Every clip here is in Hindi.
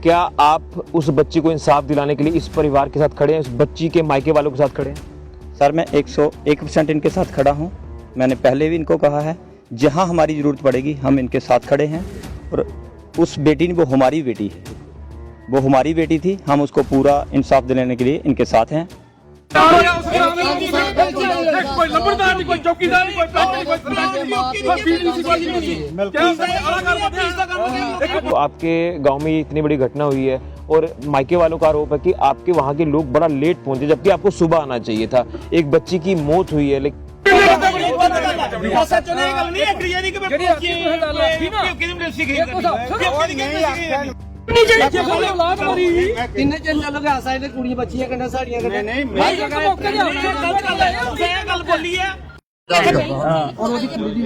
क्या आप उस बच्ची को इंसाफ दिलाने के लिए इस परिवार के साथ खड़े हैं, उस बच्ची के मायके वालों के साथ खड़े हैं? सर मैं 101% इनके साथ खड़ा हूँ। मैंने पहले भी इनको कहा है, जहाँ हमारी ज़रूरत पड़ेगी हम इनके साथ खड़े हैं। और उस बेटी ने, वो हमारी बेटी है, वो हमारी बेटी थी, हम उसको पूरा इंसाफ दिलाने के लिए इनके साथ हैं। तो आपके गांव में इतनी बड़ी घटना हुई है और मायके वालों का आरोप है कि आपके वहां के लोग बड़ा लेट पहुंचे, जबकि आपको सुबह आना चाहिए था। एक बच्ची की मौत हुई है, लेकिन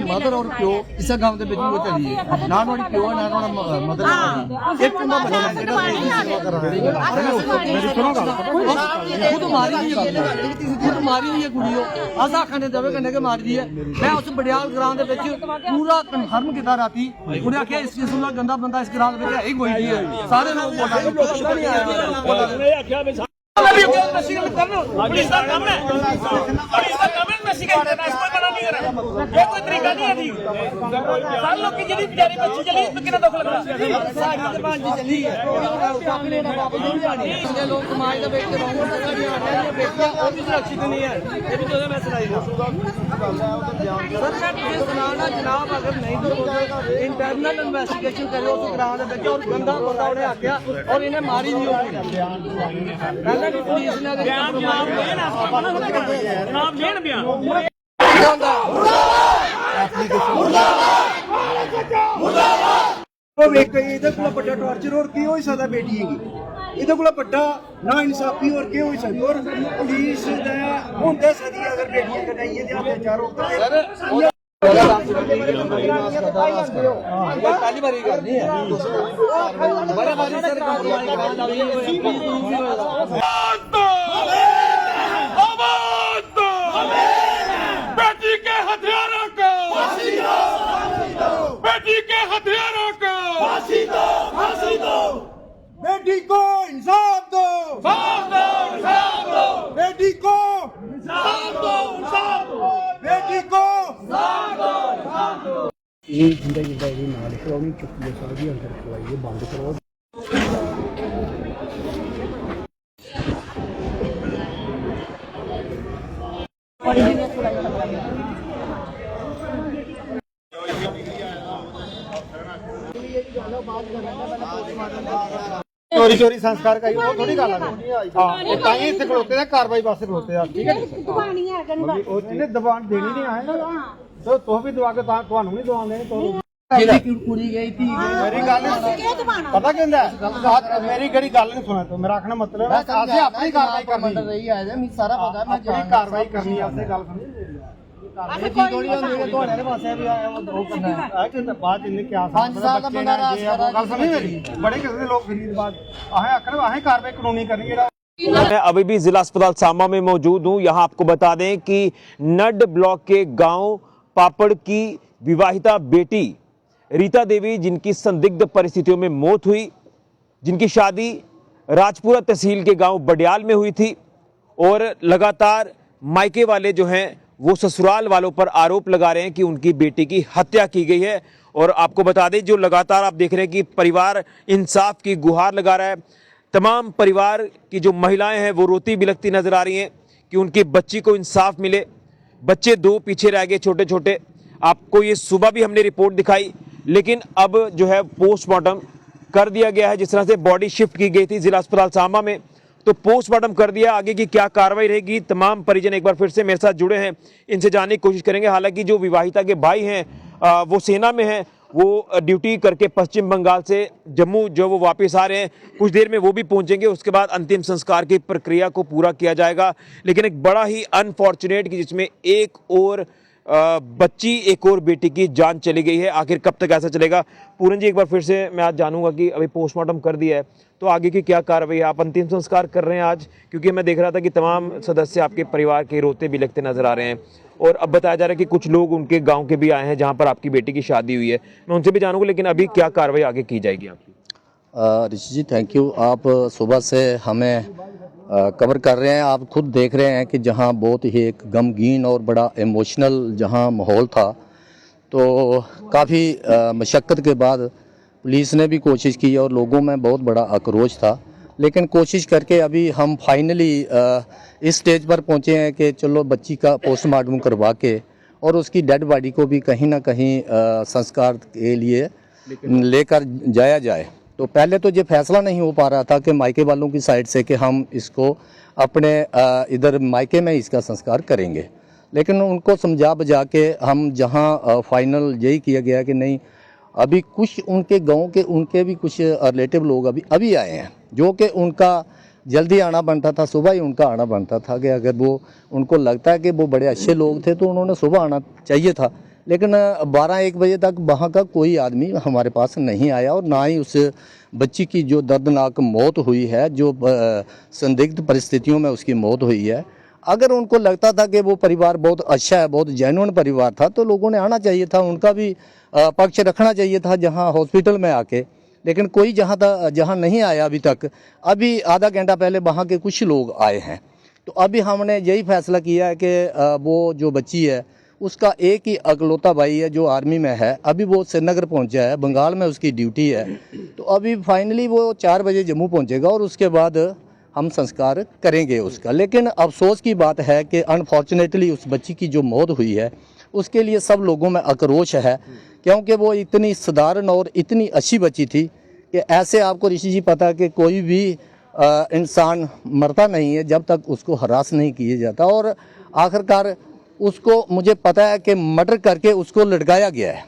मदर और प्यो इस गांव के वो चली है ना प्यो ना मदर एक मारी हुई है कुड़ी अस आखने दवे कन्ने के मारी दी है। मैं उस बड़ियाल ग्रां दे विच पूरा कन्फर्म किया राती उन्हें आख्या इस किस्म का गंदा बंदा इस ग्रां दे विच है ही कोई नहीं है। सारे लोग जनाब अगर नहीं तो इंटरनल इन्वेस्टिगेशन करो उस ग्रां और गंदा बंदा उन्हें आख्या और इन्हें मारी नहीं पुलिस ने टॉर्चर और की हो सकता बेटी है ये बड़ा ना इंसाफी और क्या हो सकती और पुलिस होंगे सदी अगर बेटियां कटाइए अत्याचार होता पहली बार करनी है बड़े बारी सर बेटी के हथियारों को बेटी के हथियारों को फांसी दो, फांसी दो। बेटी को इंसाफ दो, इंसाफ दो। बेटी को इंसाफ दो, इंसाफ दो। बेटी को ये जिंदा जिंदा ये नाल है और चुप्पी सारी अंदर करवाइए बंद करो। चोरी चोरी संस्कार का वो थोड़ी गल हां ताई इत्थे खलोते हैं कार्रवाई वास्ते खलोते हैं ठीक है दबानी है उसने दबान देनी नहीं आए तो भी दवा के ਤੁਹਾਨੂੰ नहीं दवा देने तो कुड़ी गई थी मेरी गल पता क्या मेरी गड़ी गल नहीं सुना तो मेरा आखना मतलब है असें अपनी कार्रवाई करनी रही है मैं सारा पता मैं अपनी कार्रवाई करनी है असें गल सुनी थोड़ी होंदी है पासे भी आया वो दो करना है कि बात इन्ने क्या 5 साल का बंदा राज गल सुनी मेरी बड़े किस्म के लोग फिर बाद आहे आखर आहे कार्रवाई कानूनी करनी जेड़ा। मैं अभी भी जिला अस्पताल सामा में मौजूद हूं। यहां आपको बता दें कि नड ब्लॉक के गांव पापड़ की विवाहिता बेटी रीता देवी, जिनकी संदिग्ध परिस्थितियों में मौत हुई, जिनकी शादी राजपुरा तहसील के गांव बडियाल में हुई थी और लगातार मायके वाले जो हैं वो ससुराल वालों पर आरोप लगा रहे हैं कि उनकी बेटी की हत्या की गई है। और आपको बता दें, जो लगातार आप देख रहे हैं कि परिवार इंसाफ की गुहार लगा रहा है। तमाम परिवार की जो महिलाएं हैं वो रोती बिलखती नजर आ रही हैं कि उनकी बच्ची को इंसाफ मिले। बच्चे 2 पीछे रह गए छोटे छोटे। आपको ये सुबह भी हमने रिपोर्ट दिखाई, लेकिन अब जो है पोस्टमार्टम कर दिया गया है। जिस तरह से बॉडी शिफ्ट की गई थी जिला अस्पताल सामा में, तो पोस्टमार्टम कर दिया। आगे की क्या कार्रवाई रहेगी, तमाम परिजन एक बार फिर से मेरे साथ जुड़े हैं, इनसे जानने की कोशिश करेंगे। हालांकि जो विवाहिता के भाई हैं वो सेना में हैं, वो ड्यूटी करके पश्चिम बंगाल से जम्मू जो वो वापस आ रहे हैं, कुछ देर में वो भी पहुंचेंगे। उसके बाद अंतिम संस्कार की प्रक्रिया को पूरा किया जाएगा। लेकिन एक बड़ा ही अनफॉर्चुनेट कि जिसमें एक और बच्ची, एक और बेटी की जान चली गई है। आखिर कब तक ऐसा चलेगा? पूरन जी, एक बार फिर से मैं आज जानूंगा कि अभी पोस्टमार्टम कर दिया है तो आगे की क्या कार्रवाई है? आप अंतिम संस्कार कर रहे हैं आज? क्योंकि मैं देख रहा था कि तमाम सदस्य आपके परिवार के रोते बिलखते नजर आ रहे हैं और अब बताया जा रहा है कि कुछ लोग उनके गांव के भी आए हैं जहां पर आपकी बेटी की शादी हुई है। मैं उनसे भी जानूंगा, लेकिन अभी क्या कार्रवाई आगे की जाएगी आपकी? ऋषि जी थैंक यू। आप सुबह से हमें कवर कर रहे हैं। आप खुद देख रहे हैं कि जहां बहुत ही एक गमगीन और बड़ा इमोशनल जहां माहौल था, तो काफ़ी मशक्क़त के बाद पुलिस ने भी कोशिश की और लोगों में बहुत बड़ा आक्रोश था, लेकिन कोशिश करके अभी हम फाइनली इस स्टेज पर पहुंचे हैं कि चलो बच्ची का पोस्टमार्टम करवा के और उसकी डेड बॉडी को भी कहीं ना कहीं संस्कार के लिए लेकर जाया जाए। तो पहले तो ये फैसला नहीं हो पा रहा था कि मायके वालों की साइड से कि हम इसको अपने इधर मायके में इसका संस्कार करेंगे, लेकिन उनको समझा बुझा के हम जहां फाइनल यही किया गया कि नहीं, अभी कुछ उनके गांव के उनके भी कुछ रिलेटिव लोग अभी आए हैं, जो कि उनका जल्दी आना बनता था, सुबह ही उनका आना बनता था कि अगर वो उनको लगता है कि वो बड़े अच्छे लोग थे तो उन्होंने सुबह आना चाहिए था, लेकिन 12-1 बजे तक वहाँ का कोई आदमी हमारे पास नहीं आया और ना ही उस बच्ची की जो दर्दनाक मौत हुई है, जो संदिग्ध परिस्थितियों में उसकी मौत हुई है, अगर उनको लगता था कि वो परिवार बहुत अच्छा है, बहुत जेन्युइन परिवार था, तो लोगों ने आना चाहिए था, उनका भी पक्ष रखना चाहिए था जहां हॉस्पिटल में आके। लेकिन कोई जहां नहीं आया अभी तक। अभी आधा घंटा पहले वहां के कुछ लोग आए हैं, तो अभी हमने यही फैसला किया है कि वो जो बच्ची है उसका एक ही अकलौता भाई है जो आर्मी में है, अभी वो श्रीनगर पहुंचा है, बंगाल में उसकी ड्यूटी है, तो अभी फाइनली वो 4 बजे जम्मू पहुंचेगा और उसके बाद हम संस्कार करेंगे उसका। लेकिन अफसोस की बात है कि अनफॉर्चुनेटली उस बच्ची की जो मौत हुई है उसके लिए सब लोगों में आक्रोश है, क्योंकि वो इतनी साधारण और इतनी अच्छी बच्ची थी कि ऐसे आपको ऋषि जी पता है कि कोई भी इंसान मरता नहीं है जब तक उसको हरास नहीं किया जाता, और आखिरकार उसको मुझे पता है कि मर्डर करके उसको लटकाया गया है,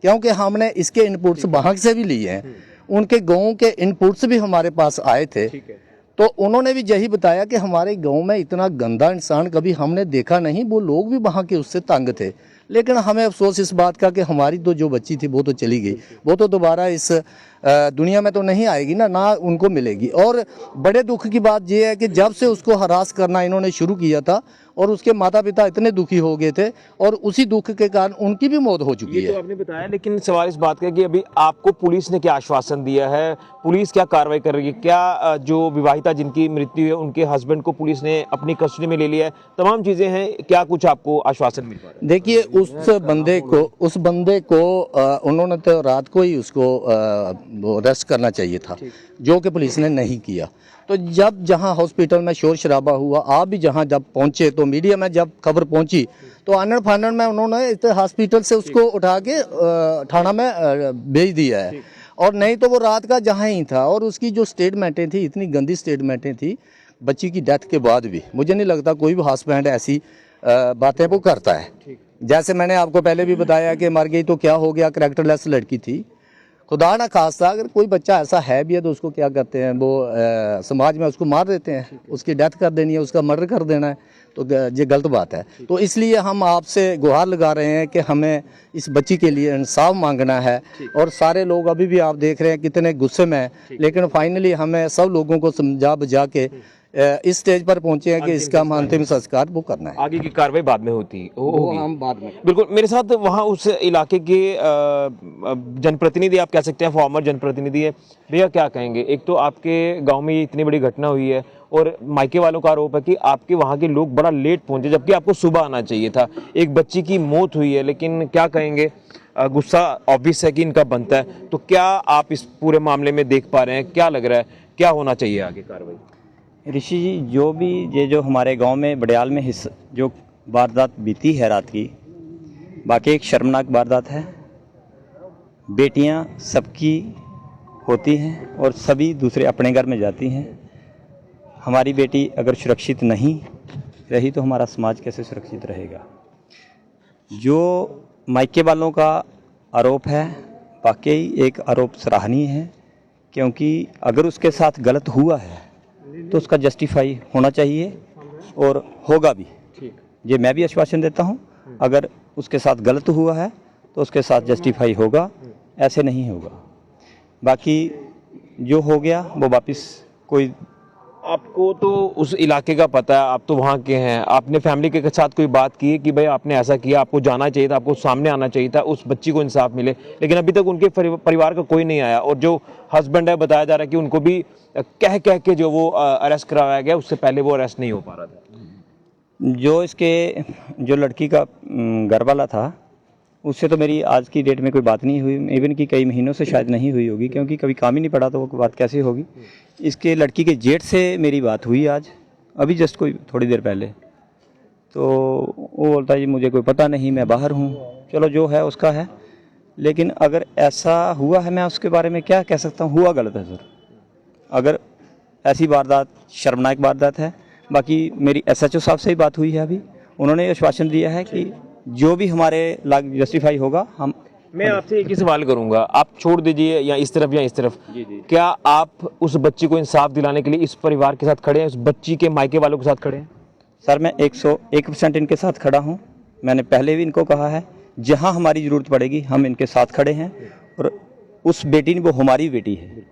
क्योंकि हमने इसके इनपुट्स वहाँ से भी लिए हैं, उनके गाँव के इनपुट्स भी हमारे पास आए थे, तो उन्होंने भी यही बताया कि हमारे गांव में इतना गंदा इंसान कभी हमने देखा नहीं, वो लोग भी वहाँ के उससे तंग थे। लेकिन हमें अफसोस इस बात का कि हमारी तो जो बच्ची थी वो तो चली गई, वो तो दोबारा इस दुनिया में तो नहीं आएगी ना उनको मिलेगी। और बड़े दुख की बात यह है कि जब से उसको हरास करना इन्होंने शुरू किया था और उसके माता पिता इतने दुखी हो गए थे और उसी दुख के कारण उनकी भी मौत हो चुकी है। तो आपने बताया, लेकिन सवाल इस बात का है कि अभी आपको पुलिस ने क्या आश्वासन दिया है, पुलिस क्या कार्रवाई कर रही है, क्या जो विवाहिता जिनकी मृत्यु है उनके हस्बैंड को पुलिस ने अपनी कस्टडी में ले लिया है, तमाम चीजें हैं, क्या कुछ आपको आश्वासन मिल पा रहा है? देखिए उस बंदे को उन्होंने तो रात को ही उसको अरेस्ट करना चाहिए था, जो कि पुलिस ने नहीं किया। तो जब जहां हॉस्पिटल में शोर शराबा हुआ, आप भी जहां जब पहुंचे तो मीडिया में जब खबर पहुंची तो आनंद फानन में उन्होंने हॉस्पिटल से उसको उठा के थाना में भेज दिया है, और नहीं तो वो रात का जहां ही था। और उसकी जो स्टेटमेंटें थी, इतनी गंदी स्टेटमेंटें थी बच्ची की डेथ के बाद भी, मुझे नहीं लगता कोई भी हस्बैंड ऐसी बातें वो करता है। जैसे मैंने आपको पहले भी बताया कि मर गई तो क्या हो गया, कैरेक्टरलेस लड़की थी, खुदा ना खास्ता अगर कोई बच्चा ऐसा है भी है तो उसको क्या करते हैं वो समाज में उसको मार देते हैं, उसकी डेथ कर देनी है, उसका मर्डर कर देना है, तो ये गलत बात है। तो इसलिए हम आपसे गुहार लगा रहे हैं कि हमें इस बच्ची के लिए इंसाफ मांगना है, और सारे लोग अभी भी आप देख रहे हैं कितने गुस्से में हैं, लेकिन फाइनली हमें सब लोगों को समझा बुझा के इस स्टेज पर पहुंचे हैं कि इसका हम अंतिम संस्कार वो करना है। आगे की कार्रवाई बाद में होगी। हम बाद में बिल्कुल। मेरे साथ वहाँ उस इलाके के जनप्रतिनिधि, आप कह सकते हैं फॉर्मर जनप्रतिनिधि है। भैया क्या कहेंगे, एक तो आपके गांव में ये इतनी बड़ी घटना हुई है और मायके वालों का आरोप है कि आपके वहाँ के लोग बड़ा लेट पहुंचे, जबकि आपको सुबह आना चाहिए था, एक बच्ची की मौत हुई है, लेकिन क्या कहेंगे, गुस्सा ऑब्वियस है कि इनका बनता है, तो क्या आप इस पूरे मामले में देख पा रहे हैं, क्या लग रहा है, क्या होना चाहिए आगे कार्रवाई? ऋषि जी, जो भी ये जो हमारे गांव में बड़ियाल में जो वारदात बीती है रात की, बाकी एक शर्मनाक वारदात है। बेटियां सबकी होती हैं और सभी दूसरे अपने घर में जाती हैं। हमारी बेटी अगर सुरक्षित नहीं रही तो हमारा समाज कैसे सुरक्षित रहेगा। जो मायके वालों का आरोप है वाकई एक आरोप सराहनीय है, क्योंकि अगर उसके साथ गलत हुआ है तो उसका जस्टिफाई होना चाहिए और होगा भी। ये मैं भी आश्वासन देता हूँ, अगर उसके साथ गलत हुआ है तो उसके साथ जस्टिफाई होगा, ऐसे नहीं होगा। बाकी जो हो गया वो वापस कोई आपको तो उस इलाके का पता है, आप तो वहाँ के हैं, आपने फैमिली के साथ कोई बात की है कि भाई आपने ऐसा किया, आपको जाना चाहिए था, आपको सामने आना चाहिए था, उस बच्ची को इंसाफ मिले, लेकिन अभी तक उनके परिवार का कोई नहीं आया। और जो हस्बैंड है बताया जा रहा है कि उनको भी कह के जो वो अरेस्ट करवाया गया, उससे पहले वो अरेस्ट नहीं हो पा रहा था। जो लड़की का घर वाला था, उससे तो मेरी आज की डेट में कोई बात नहीं हुई, इवन कि कई महीनों से शायद नहीं हुई होगी, क्योंकि कभी काम ही नहीं पड़ा तो वो बात कैसे होगी। इसके लड़की के जेठ से मेरी बात हुई आज, अभी जस्ट कोई थोड़ी देर पहले। तो वो बोलता है जी मुझे कोई पता नहीं, मैं बाहर हूँ। चलो जो है उसका है, लेकिन अगर ऐसा हुआ है मैं उसके बारे में क्या कह सकता हूँ, हुआ गलत है सर। अगर ऐसी वारदात शर्मनाक वारदात है। बाकी मेरी SHO साहब से ही बात हुई है अभी, उन्होंने आश्वासन दिया है कि जो भी हमारे लाग जस्टिफाई होगा हम। मैं आपसे एक ही सवाल करूंगा, आप छोड़ दीजिए या इस तरफ या इस तरफ, क्या आप उस बच्ची को इंसाफ दिलाने के लिए इस परिवार के साथ खड़े हैं, उस बच्ची के मायके वालों के साथ खड़े हैं? सर मैं 101% इनके साथ खड़ा हूँ। मैंने पहले भी इनको कहा है, जहाँ हमारी ज़रूरत पड़ेगी हम इनके साथ खड़े हैं। और उस बेटी ने, वो हमारी बेटी है,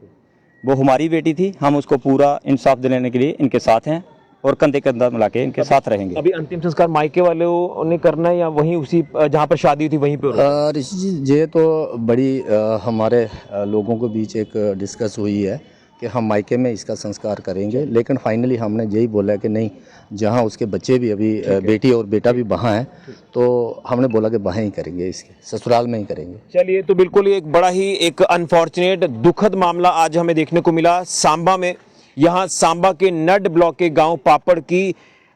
वो हमारी बेटी थी, हम उसको पूरा इंसाफ दिलाने के लिए इनके साथ हैं और कंधे कंधा मिला के इनके साथ रहेंगे। अभी अंतिम संस्कार मायके वालों ने करना है या वहीं उसी जहाँ पर शादी हुई थी वहीं पे? ऋषि जी, ये तो बड़ी हमारे लोगों के बीच एक डिस्कस हुई है कि हम मायके में इसका संस्कार करेंगे, लेकिन फाइनली हमने यही बोला कि नहीं, जहाँ उसके बच्चे भी अभी बेटी और बेटा भी वहाँ हैं, तो हमने बोला कि वहाँ ही करेंगे, इसके ससुराल में ही करेंगे। चलिए, तो बिल्कुल एक बड़ा ही एक अनफॉर्चुनेट दुखद मामला आज हमें देखने को मिला सांबा में। यहाँ सांबा के नड ब्लॉक के गांव पापड़ की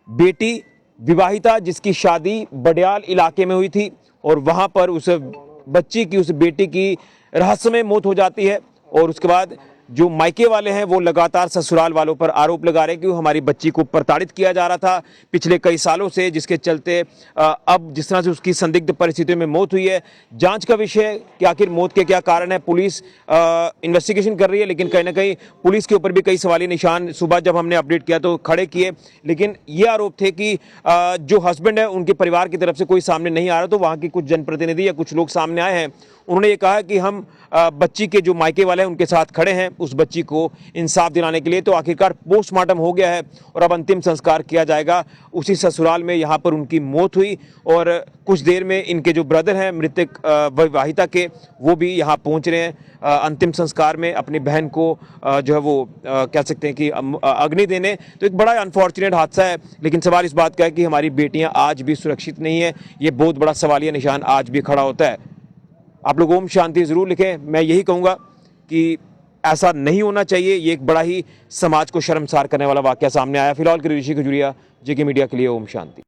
बेटी विवाहिता, जिसकी शादी बडियाल इलाके में हुई थी, और वहां पर उस बच्ची की, उस बेटी की रहस्यमय मौत हो जाती है। और उसके बाद जो मायके वाले हैं वो लगातार ससुराल वालों पर आरोप लगा रहे हैं कि वो हमारी बच्ची को प्रताड़ित किया जा रहा था पिछले कई सालों से, जिसके चलते अब जिस तरह से उसकी संदिग्ध परिस्थितियों में मौत हुई है, जांच का विषय है कि आखिर मौत के क्या कारण है। पुलिस इन्वेस्टिगेशन कर रही है, लेकिन कहीं ना कहीं पुलिस के ऊपर भी कई सवाली निशान सुबह जब हमने अपडेट किया तो खड़े किए। लेकिन ये आरोप थे कि जो हस्बैंड है उनके परिवार की तरफ से कोई सामने नहीं आ रहा, तो वहाँ के कुछ जनप्रतिनिधि या कुछ लोग सामने आए हैं। उन्होंने ये कहा कि हम बच्ची के जो मायके वाले हैं उनके साथ खड़े हैं उस बच्ची को इंसाफ दिलाने के लिए। तो आखिरकार पोस्टमार्टम हो गया है और अब अंतिम संस्कार किया जाएगा उसी ससुराल में, यहाँ पर उनकी मौत हुई। और कुछ देर में इनके जो ब्रदर हैं मृतक विवाहिता के, वो भी यहाँ पहुँच रहे हैं अंतिम संस्कार में अपनी बहन को जो है वो कह सकते हैं कि अग्नि देने। तो एक बड़ा अनफॉर्चुनेट हादसा है, लेकिन सवाल इस बात का है कि हमारी बेटियाँ आज भी सुरक्षित नहीं है। ये बहुत बड़ा सवालिया निशान आज भी खड़ा होता है। आप लोग ओम शांति जरूर लिखें। मैं यही कहूँगा कि ऐसा नहीं होना चाहिए। ये एक बड़ा ही समाज को शर्मसार करने वाला वाकया सामने आया। फिलहाल के ऋषि खजुरिया, JK मीडिया के लिए ओम शांति।